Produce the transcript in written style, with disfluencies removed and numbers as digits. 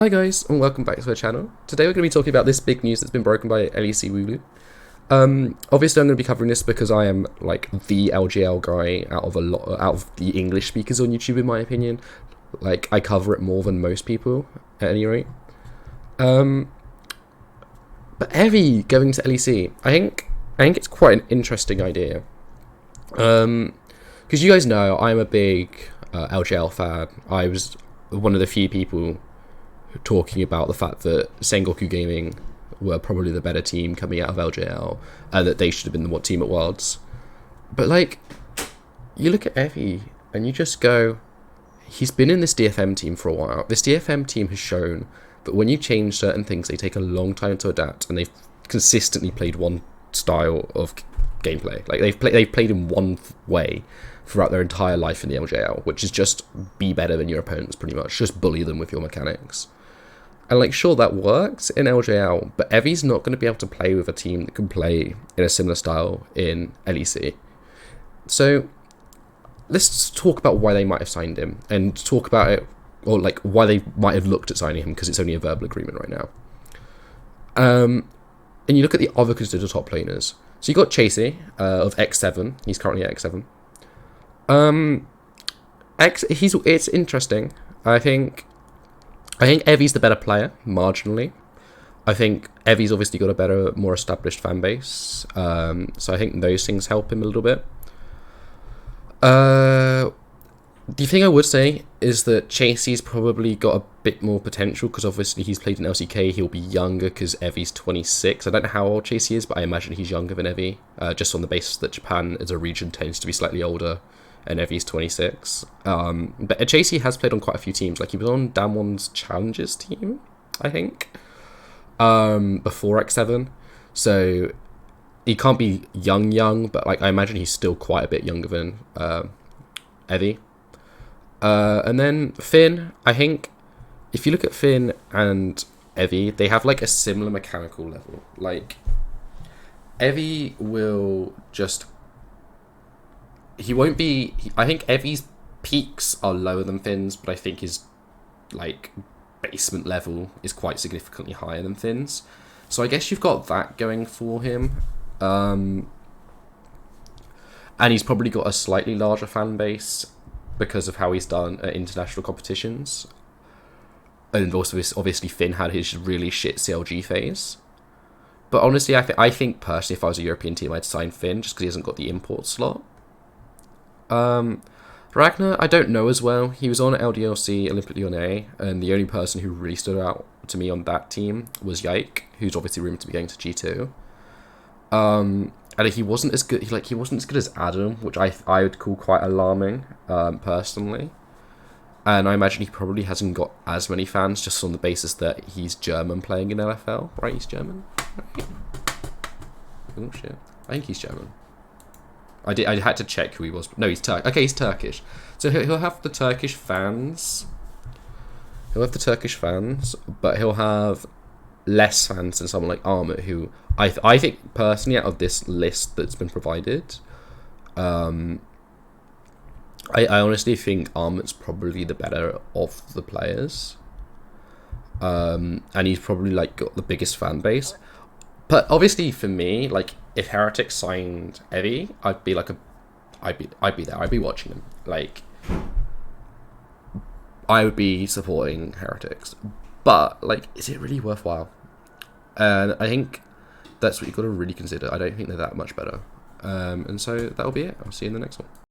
Hi guys, and welcome back to our channel. Today we're going to be talking about this big news that's been broken by LEC Wooloo. Obviously I'm going to be covering this because I am like the LGL guy out of the English speakers on YouTube, in my opinion. Like, I cover it more than most people at any rate. But Evie going to LEC, I think it's quite an interesting idea. Because you guys know I'm a big LGL fan. I was one of the few people talking about the fact that Sengoku Gaming were probably the better team coming out of LJL and that they should have been the team at Worlds. But like, you look at Evie and you just go, he's been in this DFM team for a while. This DFM team has shown that when you change certain things, they take a long time to adapt, and they've consistently played one style of gameplay. Like, they've played in one way throughout their entire life in the LJL, which is just be better than your opponents, pretty much. Just bully them with your mechanics. And like, sure, that works in LJL, but Evie's not going to be able to play with a team that can play in a similar style in LEC. So let's talk about why they might have signed him, and talk about it, or like why they might have looked at signing him, because it's only a verbal agreement right now. And you look at the other considered top laners. So you got Chasey of X7. He's currently at X7. It's interesting. I think Evie's the better player, marginally. I think Evie's obviously got a better, more established fan base. So I think those things help him a little bit. The thing I would say is that Chasey's probably got a bit more potential, because obviously he's played in LCK. He'll be younger because Evie's 26. I don't know how old Chasey is, but I imagine he's younger than Evie, just on the basis that Japan as a region tends to be slightly older, and Evie's 26. But Chasey has played on quite a few teams. Like, he was on Damon's Challengers team, I think, before X7. So he can't be young, but like, I imagine he's still quite a bit younger than Evie. And then Finn, I think if you look at Finn and Evie, they have like a similar mechanical level. Like, Evie will just... He won't be... I think Evie's peaks are lower than Finn's, but I think his like basement level is quite significantly higher than Finn's. So I guess you've got that going for him. And he's probably got a slightly larger fan base because of how he's done at international competitions. And also, obviously, Finn had his really shit CLG phase. But honestly, I think personally, if I was a European team, I'd sign Finn just because he hasn't got the import slot. Ragnar, I don't know as well. He was on LDLC Olympic Lyonnais, and the only person who really stood out to me on that team was Yike, who's obviously rumored to be going to G2. And he wasn't as good. He wasn't as good as Adam, which I would call quite alarming, personally. And I imagine he probably hasn't got as many fans just on the basis that he's German playing in LFL, right? He's German. Right? Oh shit! I think he's German. I had to check who he was. No, he's Turkish. Okay, he's Turkish. So he'll have the Turkish fans. He'll have the Turkish fans, but he'll have less fans than someone like Armut, who I think personally, out of this list that's been provided, I honestly think Armut's probably the better of the players. And he's probably like got the biggest fan base. But obviously for me, like, if Heretics signed Evie, I'd be there. I'd be watching them. Like, I would be supporting Heretics. But like, is it really worthwhile? And I think that's what you've got to really consider. I don't think they're that much better. And so that'll be it. I'll see you in the next one.